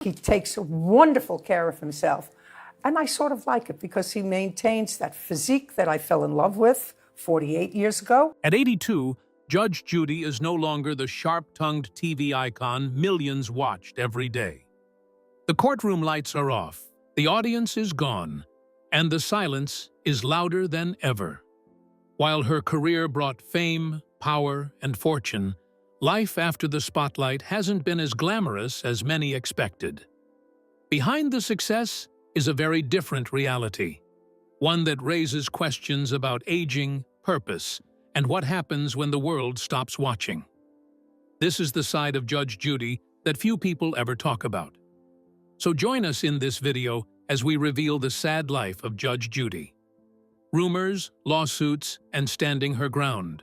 He takes wonderful care of himself. And I sort of like it because he maintains that physique that I fell in love with 48 years ago. At 82, Judge Judy is no longer the sharp-tongued TV icon millions watched every day. The courtroom lights are off, the audience is gone, and the silence is louder than ever. While her career brought fame, power, and fortune, life after the spotlight hasn't been as glamorous as many expected. Behind the success is a very different reality, one that raises questions about aging, purpose, and what happens when the world stops watching. This is the side of Judge Judy that few people ever talk about. So join us in this video as we reveal the sad life of Judge Judy. Rumors, lawsuits, and standing her ground.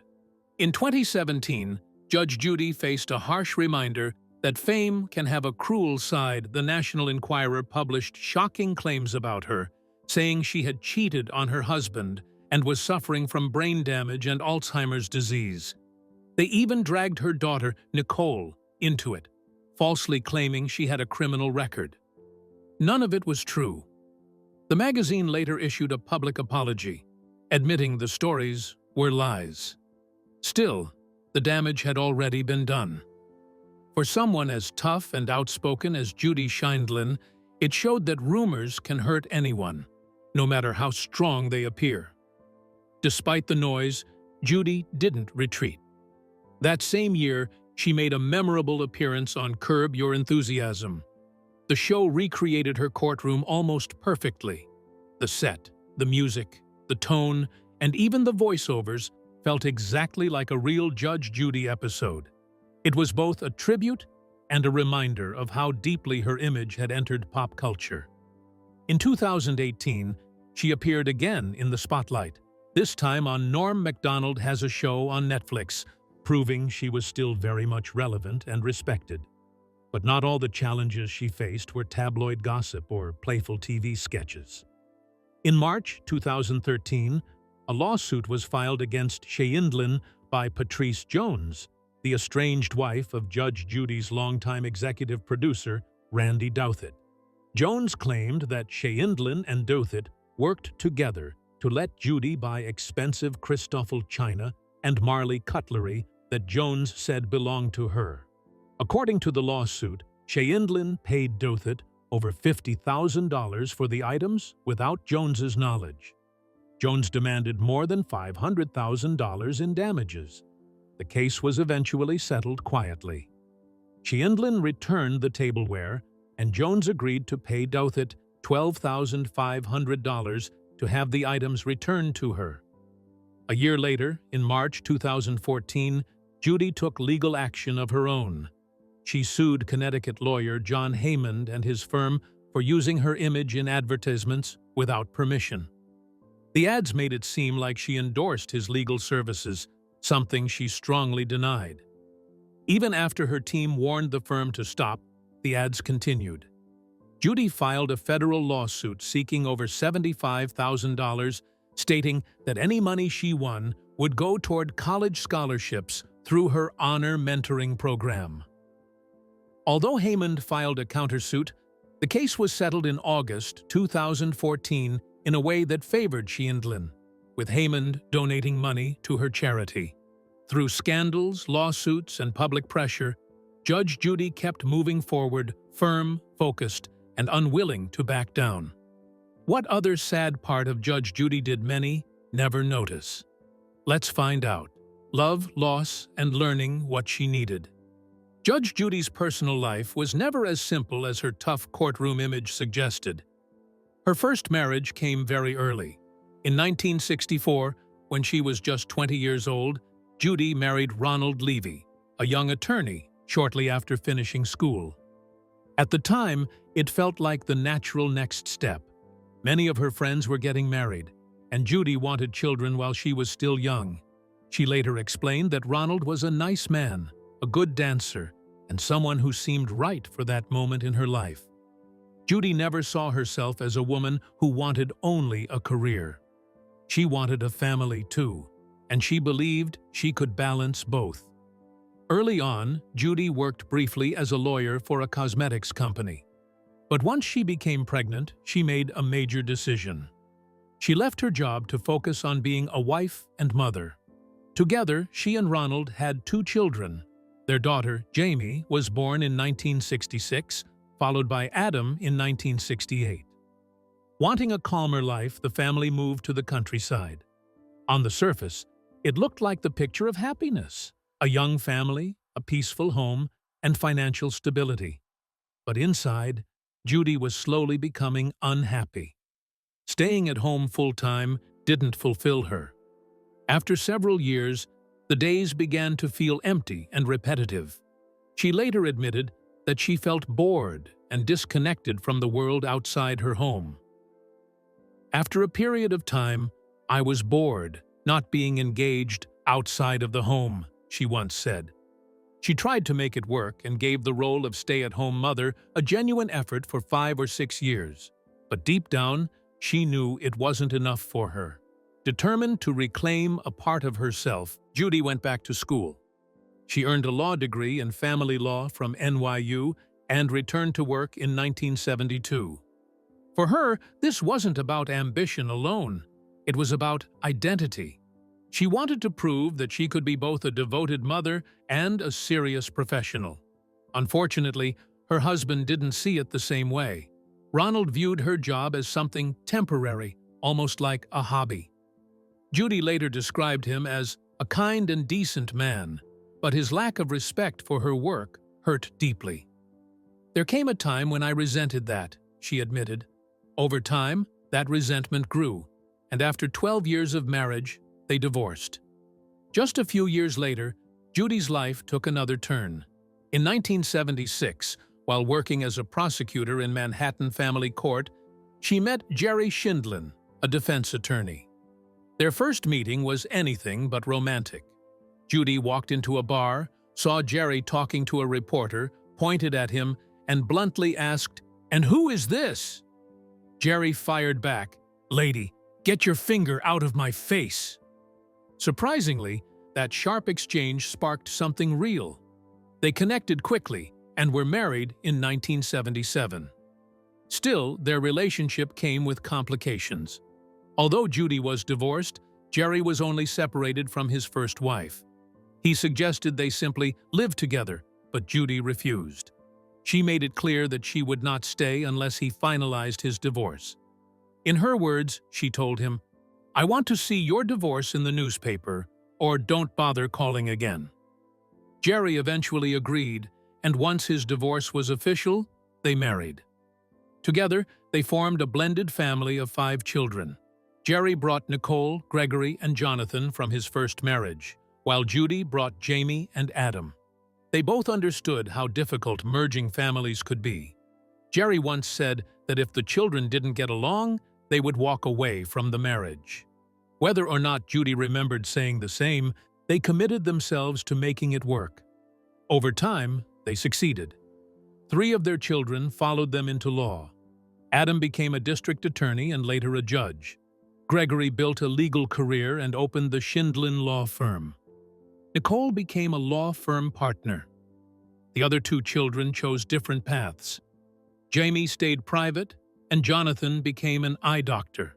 In 2017, Judge Judy faced a harsh reminder that fame can have a cruel side. The National Enquirer published shocking claims about her, saying she had cheated on her husband and was suffering from brain damage and Alzheimer's disease. They even dragged her daughter, Nicole, into it, falsely claiming she had a criminal record. None of it was true. The magazine later issued a public apology, admitting the stories were lies. Still, the damage had already been done. For someone as tough and outspoken as Judy Scheindlin, it showed that rumors can hurt anyone, no matter how strong they appear. Despite the noise, Judy didn't retreat. That same year, she made a memorable appearance on Curb Your Enthusiasm. The show recreated her courtroom almost perfectly. The set, the music, the tone, and even the voiceovers felt exactly like a real Judge Judy episode. It was both a tribute and a reminder of how deeply her image had entered pop culture. In 2018, she appeared again in the spotlight, this time on Norm Macdonald Has a Show on Netflix, proving she was still very much relevant and respected. But not all the challenges she faced were tabloid gossip or playful TV sketches. In March 2013, a lawsuit was filed against Scheindlin by Patrice Jones, the estranged wife of Judge Judy's longtime executive producer, Randy Douthit. Jones claimed that Scheindlin and Douthit worked together to let Judy buy expensive Christoffel china and Marley cutlery that Jones said belonged to her. According to the lawsuit, Scheindlin paid Douthit over $50,000 for the items without Jones's knowledge. Jones demanded more than $500,000 in damages. The case was eventually settled quietly. Scheindlin returned the tableware, and Jones agreed to pay Douthit $12,500 to have the items returned to her. A year later, in March 2014, Judy took legal action of her own. She sued Connecticut lawyer John Haymond and his firm for using her image in advertisements without permission. The ads made it seem like she endorsed his legal services, something she strongly denied. Even after her team warned the firm to stop, the ads continued. Judy filed a federal lawsuit seeking over $75,000, stating that any money she won would go toward college scholarships through her honor mentoring program. Although Haymond filed a countersuit, the case was settled in August 2014 in a way that favored Scheindlin, with Haymond donating money to her charity. Through scandals, lawsuits, and public pressure, Judge Judy kept moving forward, firm, focused, and unwilling to back down. What other sad part of Judge Judy did many never notice? Let's find out. Love, loss, and learning what she needed. Judge Judy's personal life was never as simple as her tough courtroom image suggested. Her first marriage came very early. In 1964, when she was just 20 years old, Judy married Ronald Levy, a young attorney, shortly after finishing school. At the time, it felt like the natural next step. Many of her friends were getting married, and Judy wanted children while she was still young. She later explained that Ronald was a nice man, a good dancer, and someone who seemed right for that moment in her life. Judy never saw herself as a woman who wanted only a career. She wanted a family too, and she believed she could balance both. Early on, Judy worked briefly as a lawyer for a cosmetics company. But once she became pregnant, she made a major decision. She left her job to focus on being a wife and mother. Together, she and Ronald had 2 children. Their daughter, Jamie, was born in 1966, followed by Adam in 1968. Wanting a calmer life, the family moved to the countryside. On the surface, it looked like the picture of happiness: a young family, a peaceful home, and financial stability. But inside, Judy was slowly becoming unhappy. Staying at home full-time didn't fulfill her. After several years, the days began to feel empty and repetitive. She later admitted that she felt bored and disconnected from the world outside her home. After a period of time, I was bored, not being engaged outside of the home, she once said. She tried to make it work and gave the role of stay-at-home mother a genuine effort for 5 or 6 years. But deep down, she knew it wasn't enough for her. Determined to reclaim a part of herself, Judy went back to school. She earned a law degree in family law from NYU and returned to work in 1972. For her, this wasn't about ambition alone. It was about identity. She wanted to prove that she could be both a devoted mother and a serious professional. Unfortunately, her husband didn't see it the same way. Ronald viewed her job as something temporary, almost like a hobby. Judy later described him as a kind and decent man, but his lack of respect for her work hurt deeply. "There came a time when I resented that," she admitted. Over time, that resentment grew, and after 12 years of marriage, they divorced. Just a few years later, Judy's life took another turn. In 1976, while working as a prosecutor in Manhattan Family Court, she met Jerry Shindlin, a defense attorney. Their first meeting was anything but romantic. Judy walked into a bar, saw Jerry talking to a reporter, pointed at him, and bluntly asked, "And who is this?" Jerry fired back, "Lady, get your finger out of my face." Surprisingly, that sharp exchange sparked something real. They connected quickly and were married in 1977. Still, their relationship came with complications. Although Judy was divorced, Jerry was only separated from his first wife. He suggested they simply live together, but Judy refused. She made it clear that she would not stay unless he finalized his divorce. In her words, she told him, "I want to see your divorce in the newspaper, or don't bother calling again." Jerry eventually agreed, and once his divorce was official, they married. Together, they formed a blended family of 5 children. Jerry brought Nicole, Gregory, and Jonathan from his first marriage, while Judy brought Jamie and Adam. They both understood how difficult merging families could be. Jerry once said that if the children didn't get along, they would walk away from the marriage. Whether or not Judy remembered saying the same, they committed themselves to making it work. Over time, they succeeded. 3 of their children followed them into law. Adam became a district attorney and later a judge. Gregory built a legal career and opened the Shindlin Law Firm. Nicole became a law firm partner. The other 2 children chose different paths. Jamie stayed private, and Jonathan became an eye doctor.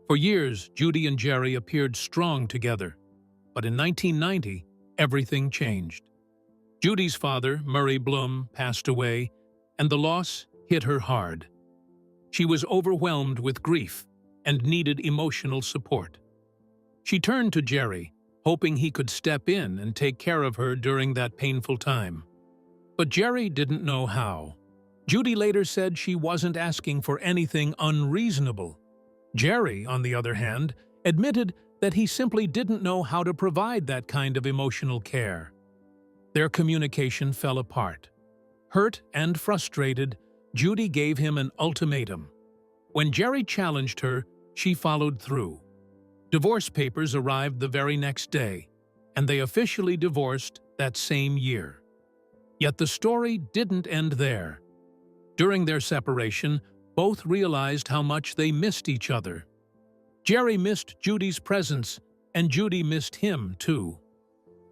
For years, Judy and Jerry appeared strong together. But in 1990, everything changed. Judy's father, Murray Blum, passed away, and the loss hit her hard. She was overwhelmed with grief and needed emotional support. She turned to Jerry, hoping he could step in and take care of her during that painful time. But Jerry didn't know how. Judy later said she wasn't asking for anything unreasonable. Jerry, on the other hand, admitted that he simply didn't know how to provide that kind of emotional care. Their communication fell apart. Hurt and frustrated, Judy gave him an ultimatum. When Jerry challenged her, she followed through. Divorce papers arrived the very next day, and they officially divorced that same year. Yet the story didn't end there. During their separation, both realized how much they missed each other. Jerry missed Judy's presence, and Judy missed him too.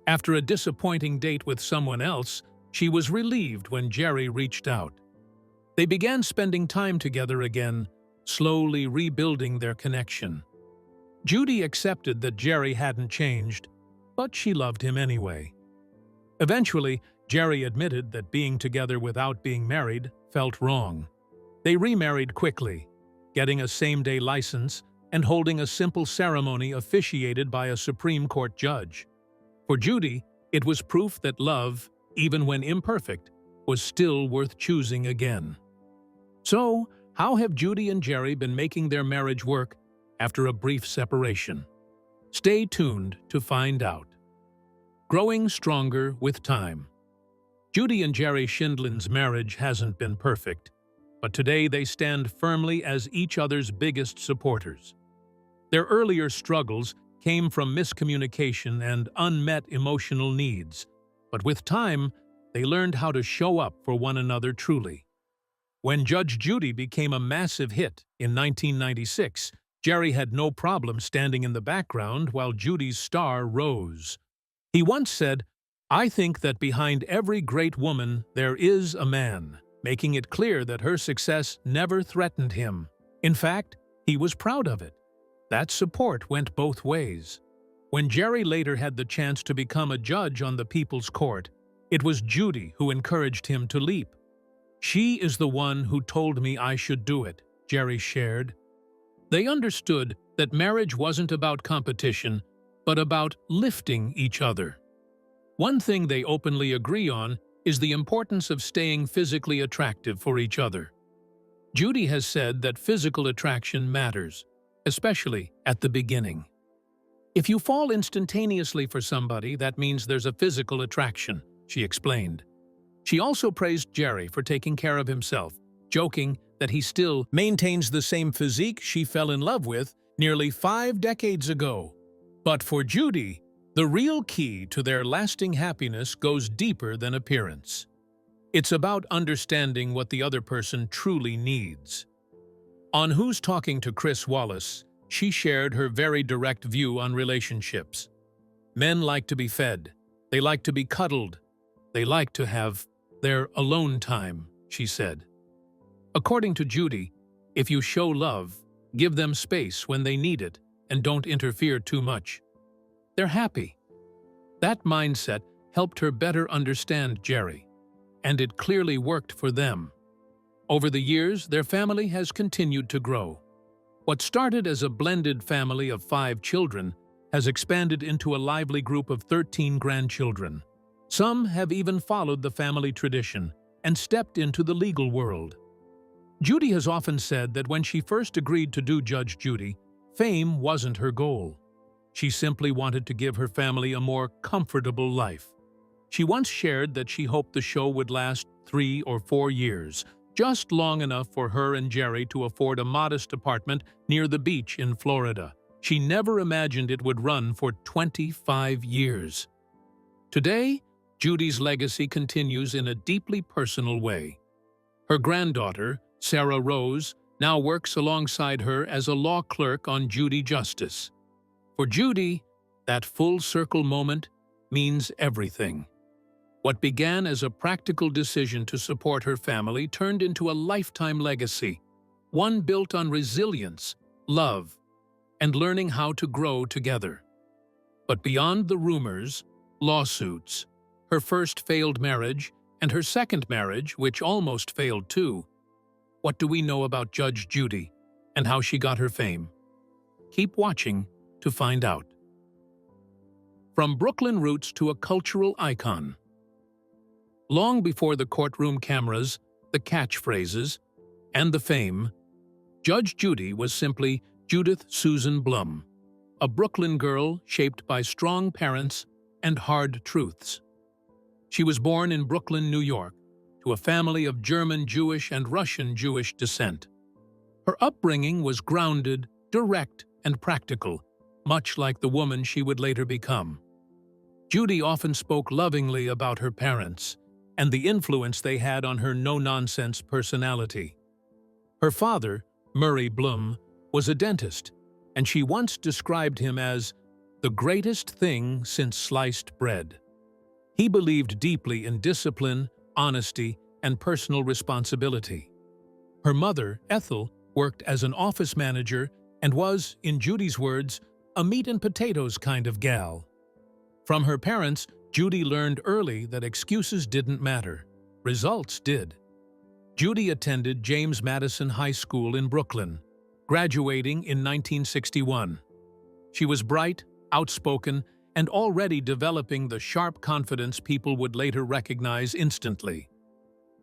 After a disappointing date with someone else, she was relieved when Jerry reached out. They began spending time together again, slowly rebuilding their connection. Judy accepted that Jerry hadn't changed, but she loved him anyway. Eventually, Jerry admitted that being together without being married felt wrong. They remarried quickly, getting a same-day license and holding a simple ceremony officiated by a Supreme Court judge. For Judy, it was proof that love, even when imperfect, was still worth choosing again. So, how have Judy and Jerry been making their marriage work after a brief separation? Stay tuned to find out. Growing stronger with time. Judy and Jerry Schindlin's marriage hasn't been perfect, but today they stand firmly as each other's biggest supporters. Their earlier struggles came from miscommunication and unmet emotional needs, but with time, they learned how to show up for one another truly. When Judge Judy became a massive hit in 1996, Jerry had no problem standing in the background while Judy's star rose. He once said, "I think that behind every great woman there is a man," making it clear that her success never threatened him. In fact, he was proud of it. That support went both ways. When Jerry later had the chance to become a judge on the People's Court, it was Judy who encouraged him to leap. "She is the one who told me I should do it," Jerry shared. They understood that marriage wasn't about competition, but about lifting each other. One thing they openly agree on is the importance of staying physically attractive for each other. Judy has said that physical attraction matters, especially at the beginning. "If you fall instantaneously for somebody, that means there's a physical attraction," she explained. She also praised Jerry for taking care of himself, joking that he still maintains the same physique she fell in love with nearly 5 decades ago. But for Judy, the real key to their lasting happiness goes deeper than appearance. It's about understanding what the other person truly needs. On Who's Talking to Chris Wallace, she shared her very direct view on relationships. Men like to be fed. They like to be cuddled. They like to have their alone time, she said. According to Judy, if you show love, give them space when they need it, and don't interfere too much, they're happy. That mindset helped her better understand Jerry, and it clearly worked for them. Over the years, their family has continued to grow. What started as a blended family of 5 children has expanded into a lively group of 13 grandchildren. Some have even followed the family tradition and stepped into the legal world. Judy has often said that when she first agreed to do Judge Judy, fame wasn't her goal. She simply wanted to give her family a more comfortable life. She once shared that she hoped the show would last 3 or 4 years, just long enough for her and Jerry to afford a modest apartment near the beach in Florida. She never imagined it would run for 25 years. Today, Judy's legacy continues in a deeply personal way. Her granddaughter, Sarah Rose, now works alongside her as a law clerk on Judy Justice. For Judy, that full-circle moment means everything. What began as a practical decision to support her family turned into a lifetime legacy, one built on resilience, love, and learning how to grow together. But beyond the rumors, lawsuits, her first failed marriage, and her second marriage, which almost failed too, what do we know about Judge Judy and how she got her fame? Keep watching to find out. From Brooklyn roots to a cultural icon. Long before the courtroom cameras, the catchphrases, and the fame, Judge Judy was simply Judith Susan Blum, a Brooklyn girl shaped by strong parents and hard truths. She was born in Brooklyn, New York, to a family of German Jewish and Russian Jewish descent. Her upbringing was grounded, direct, and practical, much like the woman she would later become. Judy often spoke lovingly about her parents and the influence they had on her no-nonsense personality. Her father, Murray Blum, was a dentist, and she once described him as the greatest thing since sliced bread. He believed deeply in discipline, honesty, and personal responsibility. Her mother, Ethel, worked as an office manager and was, in Judy's words, a meat and potatoes kind of gal. From her parents, Judy learned early that excuses didn't matter. Results did. Judy attended James Madison High School in Brooklyn, graduating in 1961. She was bright, outspoken, and already developing the sharp confidence people would later recognize instantly.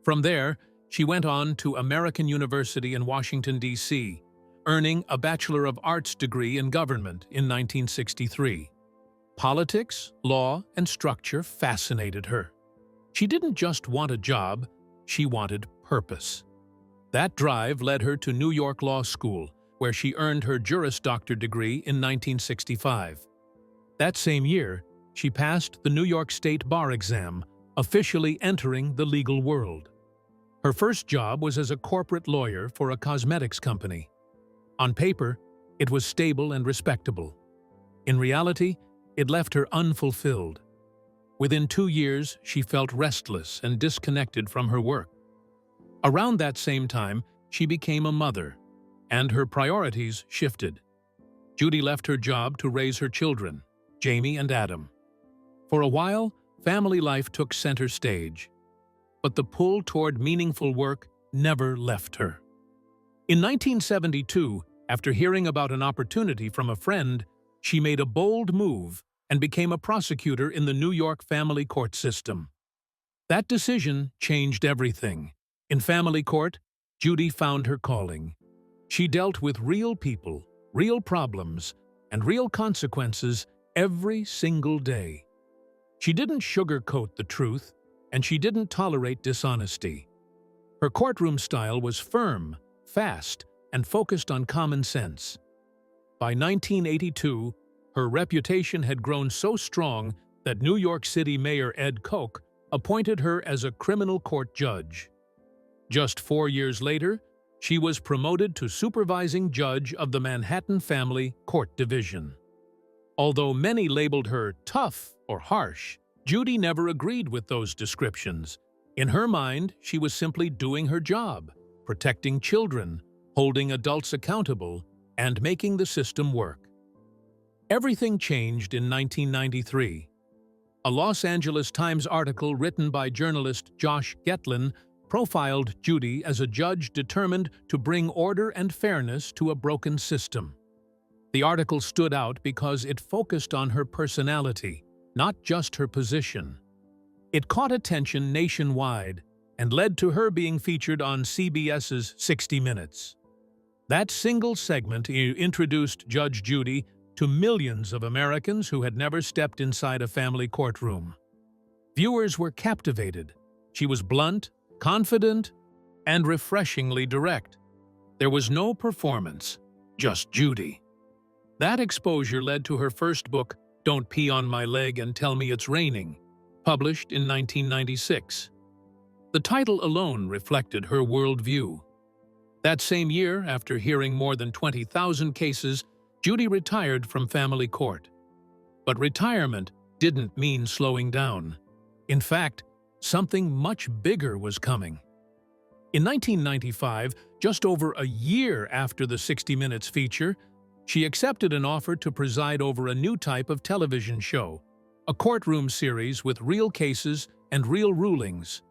From there, she went on to American University in Washington, D.C., earning a Bachelor of Arts degree in government in 1963. Politics, law, and structure fascinated her. She didn't just want a job, she wanted purpose. That drive led her to New York Law School, where she earned her Juris Doctor degree in 1965. That same year, she passed the New York State Bar exam, officially entering the legal world. Her first job was as a corporate lawyer for a cosmetics company. On paper, it was stable and respectable. In reality, it left her unfulfilled. Within 2 years, she felt restless and disconnected from her work. Around that same time, she became a mother, and her priorities shifted. Judy left her job to raise her children, Jamie and Adam. For a while, family life took center stage, but the pull toward meaningful work never left her. In 1972, after hearing about an opportunity from a friend, she made a bold move and became a prosecutor in the New York family court system. That decision changed everything. In family court, Judy found her calling. She dealt with real people, real problems, and real consequences every single day. She didn't sugarcoat the truth, and she didn't tolerate dishonesty. Her courtroom style was firm, fast, and focused on common sense. By 1982, her reputation had grown so strong that New York City Mayor Ed Koch appointed her as a criminal court judge. Just 4 years later, she was promoted to supervising judge of the Manhattan Family Court Division. Although many labeled her tough or harsh, Judy never agreed with those descriptions. In her mind, she was simply doing her job, protecting children, holding adults accountable, and making the system work. Everything changed in 1993. A Los Angeles Times article written by journalist Josh Getlin profiled Judy as a judge determined to bring order and fairness to a broken system. The article stood out because it focused on her personality, not just her position. It caught attention nationwide and led to her being featured on CBS's 60 Minutes. That single segment introduced Judge Judy to millions of Americans who had never stepped inside a family courtroom. Viewers were captivated. She was blunt, confident, and refreshingly direct. There was no performance, just Judy. That exposure led to her first book, Don't Pee on My Leg and Tell Me It's Raining, published in 1996. The title alone reflected her worldview. That same year, after hearing more than 20,000 cases, Judy retired from family court. But retirement didn't mean slowing down. In fact, something much bigger was coming. In 1995, just over a year after the 60 Minutes feature, she accepted an offer to preside over a new type of television show, a courtroom series with real cases and real rulings.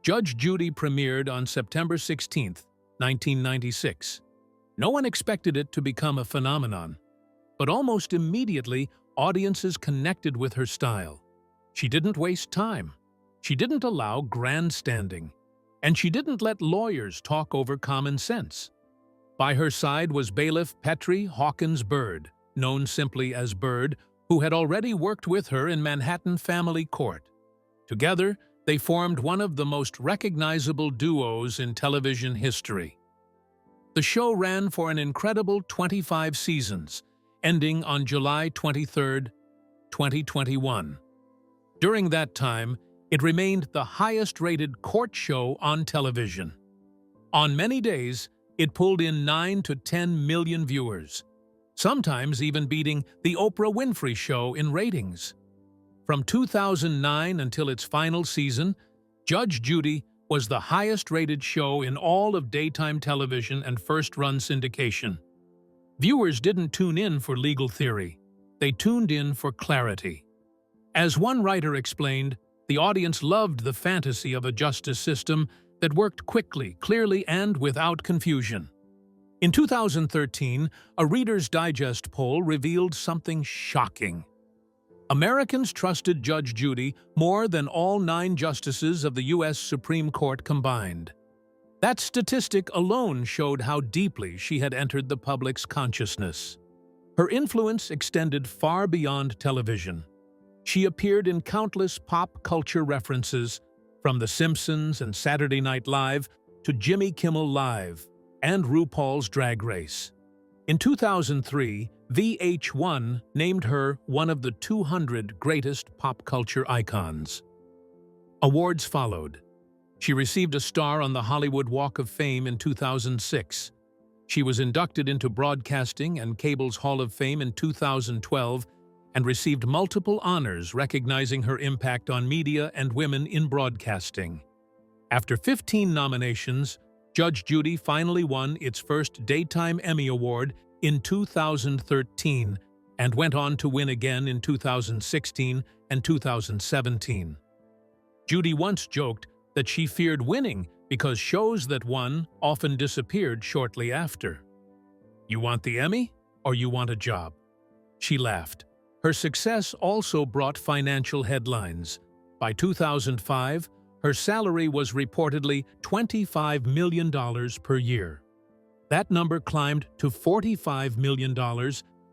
Judge Judy premiered on September 16, 1996. No one expected it to become a phenomenon, but almost immediately, audiences connected with her style. She didn't waste time. She didn't allow grandstanding. And she didn't let lawyers talk over common sense. By her side was bailiff Petrie Hawkins Bird, known simply as Bird, who had already worked with her in Manhattan Family Court. Together, they formed one of the most recognizable duos in television history. The show ran for an incredible 25 seasons, ending on July 23, 2021. During that time, it remained the highest-rated court show on television. On many days, it pulled in 9 to 10 million viewers, sometimes even beating The Oprah Winfrey Show in ratings. From 2009 until its final season, Judge Judy was the highest-rated show in all of daytime television and first-run syndication. Viewers didn't tune in for legal theory. They tuned in for clarity. As one writer explained, the audience loved the fantasy of a justice system that worked quickly, clearly, and without confusion. In 2013, a Reader's Digest poll revealed something shocking. Americans trusted Judge Judy more than all 9 justices of the U.S. Supreme Court combined. That statistic alone showed how deeply she had entered the public's consciousness. Her influence extended far beyond television. She appeared in countless pop culture references, from The Simpsons and Saturday Night Live to Jimmy Kimmel Live and RuPaul's Drag Race. In 2003, VH1 named her one of the 200 greatest pop culture icons. Awards followed. She received a star on the Hollywood Walk of Fame in 2006. She was inducted into Broadcasting and Cable's Hall of Fame in 2012 and received multiple honors recognizing her impact on media and women in broadcasting. After 15 nominations, Judge Judy finally won its first Daytime Emmy Award in 2013 and went on to win again in 2016 and 2017. Judy once joked that she feared winning because shows that won often disappeared shortly after. "You want the Emmy, or you want a job?" She laughed. Her success also brought financial headlines. By 2005, her salary was reportedly $25 million per year. That number climbed to $45 million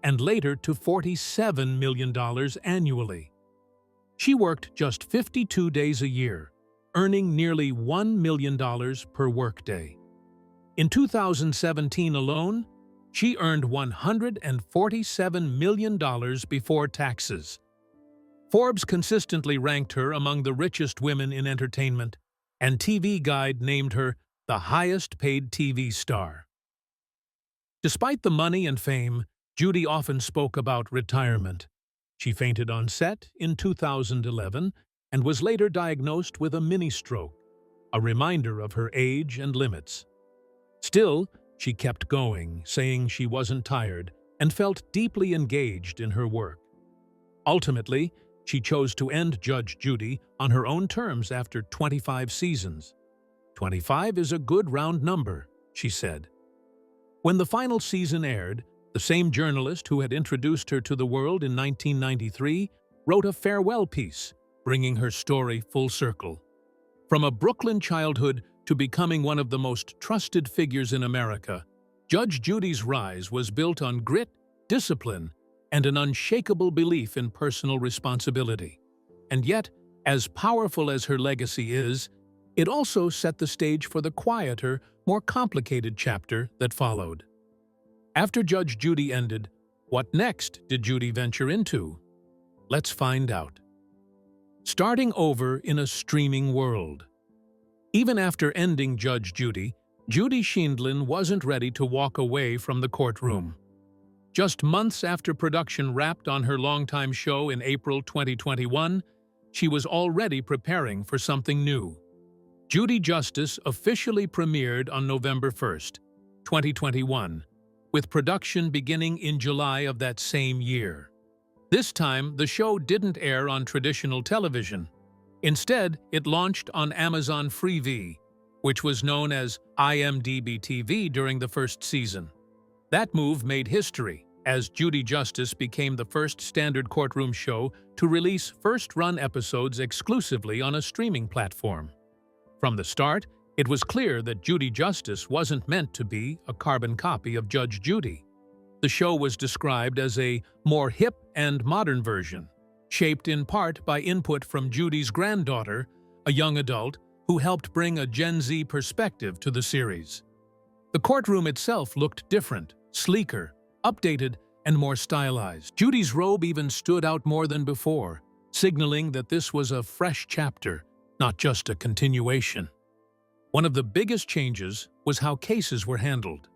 and later to $47 million annually. She worked just 52 days a year, earning nearly $1 million per workday. In 2017 alone, she earned $147 million before taxes. Forbes consistently ranked her among the richest women in entertainment, and TV Guide named her the highest-paid TV star. Despite the money and fame, Judy often spoke about retirement. She fainted on set in 2011 and was later diagnosed with a mini-stroke, a reminder of her age and limits. Still, she kept going, saying she wasn't tired and felt deeply engaged in her work. Ultimately, she chose to end Judge Judy on her own terms after 25 seasons. 25 is a good round number, she said. When the final season aired, the same journalist who had introduced her to the world in 1993 wrote a farewell piece, bringing her story full circle. From a Brooklyn childhood to becoming one of the most trusted figures in America, Judge Judy's rise was built on grit, discipline, and an unshakable belief in personal responsibility. And yet, as powerful as her legacy is, it also set the stage for the quieter, more complicated chapter that followed. After Judge Judy ended, what next did Judy venture into? Let's find out. Starting over in a streaming world. Even after ending Judge Judy, Judy Sheindlin wasn't ready to walk away from the courtroom. Just months after production wrapped on her longtime show in April 2021, she was already preparing for something new. Judy Justice officially premiered on November 1st, 2021, with production beginning in July of that same year. This time, the show didn't air on traditional television. Instead, it launched on Amazon Freevee, which was known as IMDb TV during the first season. That move made history, as Judy Justice became the first standard courtroom show to release first-run episodes exclusively on a streaming platform. From the start, it was clear that Judy Justice wasn't meant to be a carbon copy of Judge Judy. The show was described as a more hip and modern version, shaped in part by input from Judy's granddaughter, a young adult who helped bring a Gen Z perspective to the series. The courtroom itself looked different, sleeker, updated, and more stylized. Judy's robe even stood out more than before, signaling that this was a fresh chapter, not just a continuation. One of the biggest changes was how cases were handled.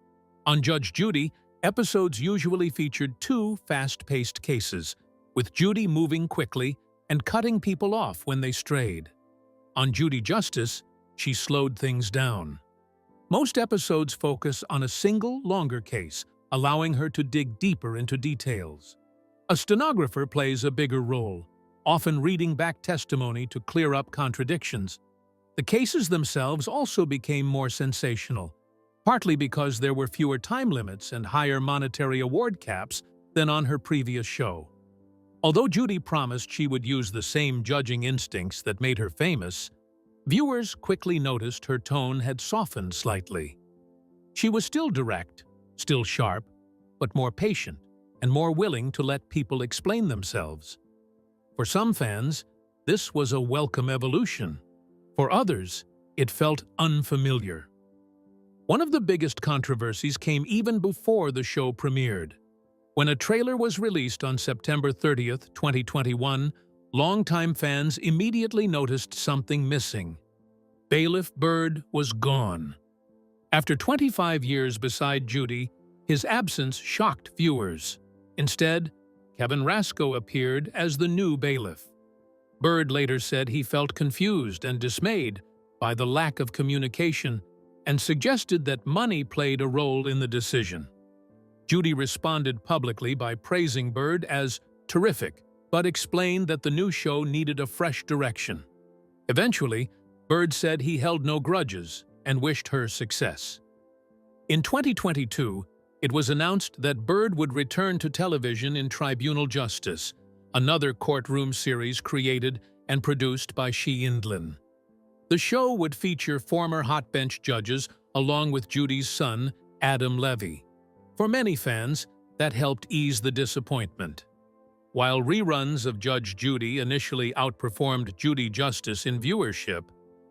On Judge Judy, episodes usually featured 2 fast-paced cases, with Judy moving quickly and cutting people off when they strayed. On Judy Justice, she slowed things down. Most episodes focus on a single, longer case, allowing her to dig deeper into details. A stenographer plays a bigger role, often reading back testimony to clear up contradictions. The cases themselves also became more sensational, partly because there were fewer time limits and higher monetary award caps than on her previous show. Although Judy promised she would use the same judging instincts that made her famous, viewers quickly noticed her tone had softened slightly. She was still direct, still sharp, but more patient and more willing to let people explain themselves. For some fans, this was a welcome evolution. For others, it felt unfamiliar. One of the biggest controversies came even before the show premiered. When a trailer was released on September 30th, 2021, longtime fans immediately noticed something missing. Bailiff Byrd was gone. After 25 years beside Judy, his absence shocked viewers. Instead, Kevin Rasco appeared as the new bailiff. Byrd later said he felt confused and dismayed by the lack of communication and suggested that money played a role in the decision. Judy responded publicly by praising Byrd as terrific, but explained that the new show needed a fresh direction. Eventually, Byrd said he held no grudges and wished her success. In 2022, it was announced that Byrd would return to television in Tribunal Justice, another courtroom series created and produced by She Indlin. The show would feature former hot bench judges along with Judy's son, Adam Levy. For many fans, that helped ease the disappointment. While reruns of Judge Judy initially outperformed Judy Justice in viewership,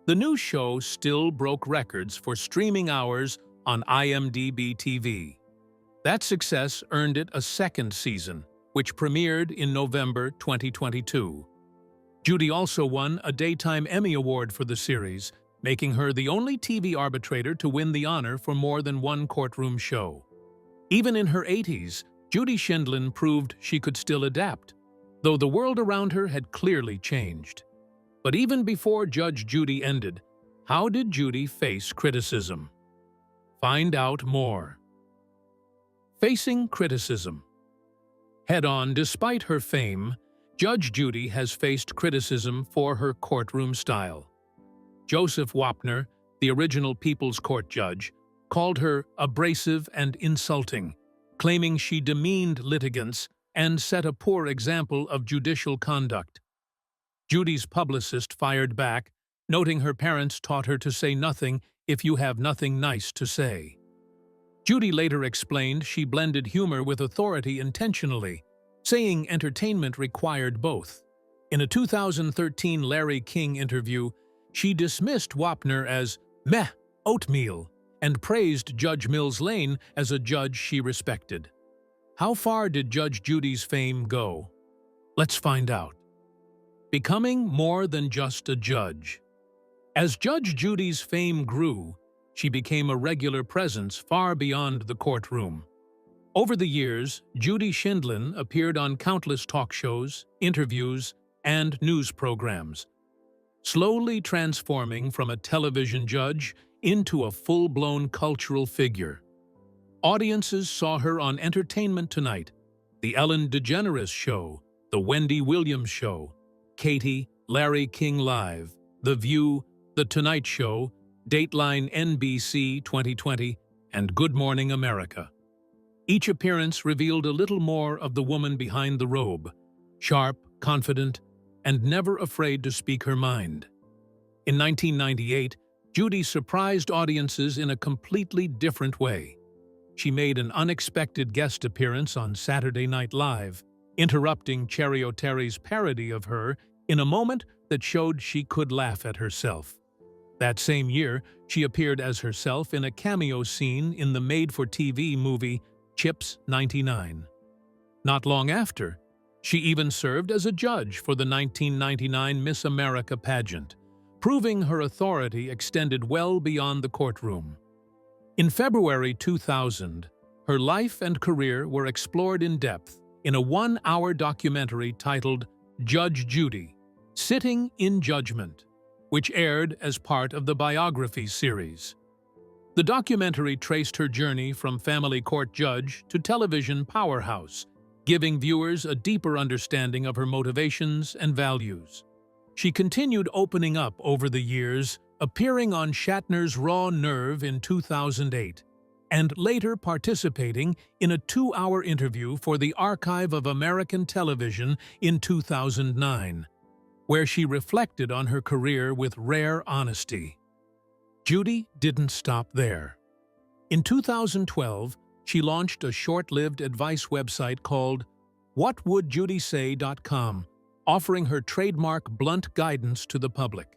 the new show still broke records for streaming hours on IMDb TV. That success earned it a second season, which premiered in November 2022. Judy also won a Daytime Emmy Award for the series, making her the only TV arbitrator to win the honor for more than one courtroom show. Even in her 80s, Judy Sheindlin proved she could still adapt, though the world around her had clearly changed. But even before Judge Judy ended, how did Judy face criticism? Find out more. Facing criticism. Head-on, despite her fame, Judge Judy has faced criticism for her courtroom style. Joseph Wapner, the original People's Court judge, called her abrasive and insulting, claiming she demeaned litigants and set a poor example of judicial conduct. Judy's publicist fired back, noting her parents taught her to say nothing if you have nothing nice to say. Judy later explained she blended humor with authority intentionally, saying entertainment required both. In a 2013 Larry King interview, she dismissed Wapner as meh, oatmeal, and praised Judge Mills Lane as a judge she respected. How far did Judge Judy's fame go? Let's find out. Becoming more than just a judge. As Judge Judy's fame grew, she became a regular presence far beyond the courtroom. Over the years, Judy Sheindlin appeared on countless talk shows, interviews, and news programs, slowly transforming from a television judge into a full-blown cultural figure. Audiences saw her on Entertainment Tonight, The Ellen DeGeneres Show, The Wendy Williams Show, Katie, Larry King Live, The View, The Tonight Show, Dateline NBC 2020, and Good Morning America. Each appearance revealed a little more of the woman behind the robe, sharp, confident, and never afraid to speak her mind. In 1998, Judy surprised audiences in a completely different way. She made an unexpected guest appearance on Saturday Night Live, interrupting Cherry O'Terry's parody of her in a moment that showed she could laugh at herself. That same year, she appeared as herself in a cameo scene in the made-for-TV movie Chips 99. Not long after, she even served as a judge for the 1999 Miss America pageant, proving her authority extended well beyond the courtroom. In February 2000, her life and career were explored in depth in a one-hour documentary titled Judge Judy, Sitting in Judgment. which aired as part of the biography series. The documentary traced her journey from family court judge to television powerhouse, giving viewers a deeper understanding of her motivations and values. She continued opening up over the years, appearing on Shatner's Raw Nerve in 2008, and later participating in a 2-hour interview for the Archive of American Television in 2009, where she reflected on her career with rare honesty. Judy didn't stop there. In 2012, she launched a short-lived advice website called whatwouldjudysay.com, offering her trademark blunt guidance to the public.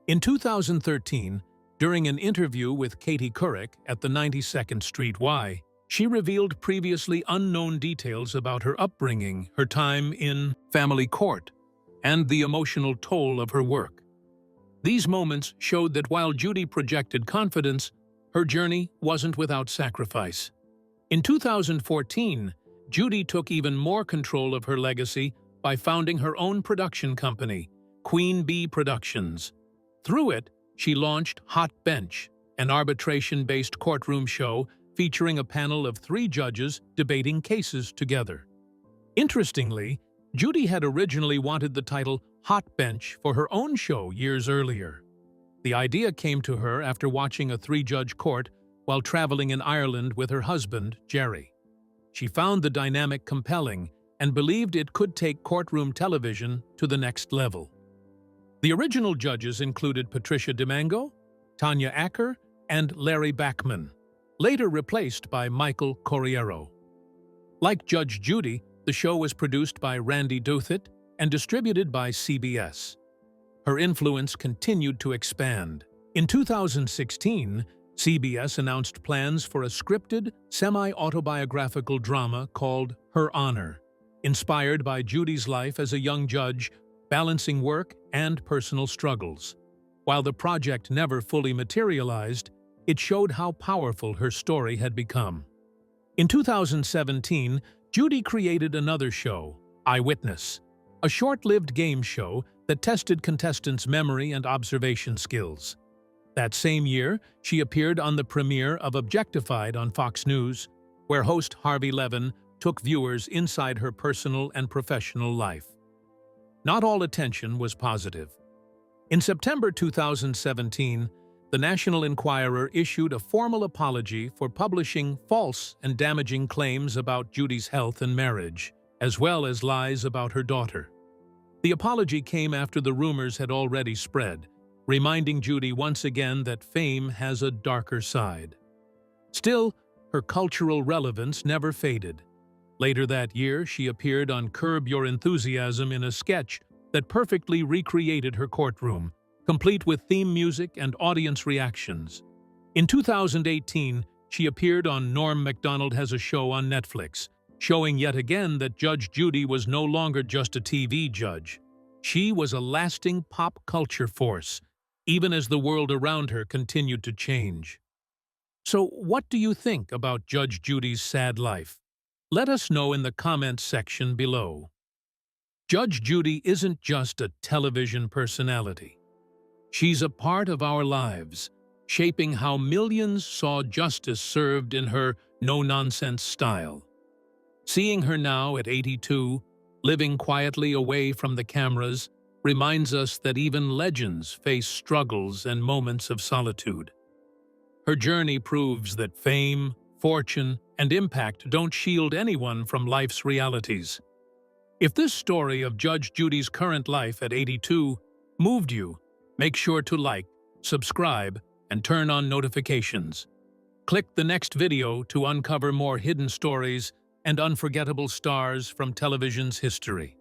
In 2013, during an interview with Katie Couric at the 92nd Street Y, she revealed previously unknown details about her upbringing, her time in family court, and the emotional toll of her work. These moments showed that while Judy projected confidence, her journey wasn't without sacrifice. In 2014, Judy took even more control of her legacy by founding her own production company, Queen Bee Productions. Through it, she launched Hot Bench, an arbitration-based courtroom show featuring a panel of 3 judges debating cases together. Interestingly, Judy had originally wanted the title Hot Bench for her own show years earlier. The idea came to her after watching a 3-judge court while traveling in Ireland with her husband, Jerry. She found the dynamic compelling and believed it could take courtroom television to the next level. The original judges included Patricia DeMango, Tanya Acker, and Larry Bachman, later replaced by Michael Corriero. Like Judge Judy, the show was produced by Randy Douthit and distributed by CBS. Her influence continued to expand. In 2016, CBS announced plans for a scripted, semi-autobiographical drama called Her Honor, inspired by Judy's life as a young judge, balancing work and personal struggles. While the project never fully materialized, it showed how powerful her story had become. In 2017, Judy created another show, Eyewitness, a short-lived game show that tested contestants' memory and observation skills. That same year, she appeared on the premiere of Objectified on Fox News, where host Harvey Levin took viewers inside her personal and professional life. Not all attention was positive. In September 2017, the National Enquirer issued a formal apology for publishing false and damaging claims about Judy's health and marriage, as well as lies about her daughter. The apology came after the rumors had already spread, reminding Judy once again that fame has a darker side. Still, her cultural relevance never faded. Later that year, she appeared on Curb Your Enthusiasm in a sketch that perfectly recreated her courtroom, complete with theme music and audience reactions. In 2018, she appeared on Norm Macdonald Has a Show on Netflix, showing yet again that Judge Judy was no longer just a TV judge. She was a lasting pop culture force, even as the world around her continued to change. So, what do you think about Judge Judy's sad life? Let us know in the comments section below. Judge Judy isn't just a television personality. She's a part of our lives, shaping how millions saw justice served in her no-nonsense style. Seeing her now at 82, living quietly away from the cameras, reminds us that even legends face struggles and moments of solitude. Her journey proves that fame, fortune, and impact don't shield anyone from life's realities. If this story of Judge Judy's current life at 82 moved you, make sure to like, subscribe, and turn on notifications. Click the next video to uncover more hidden stories and unforgettable stars from television's history.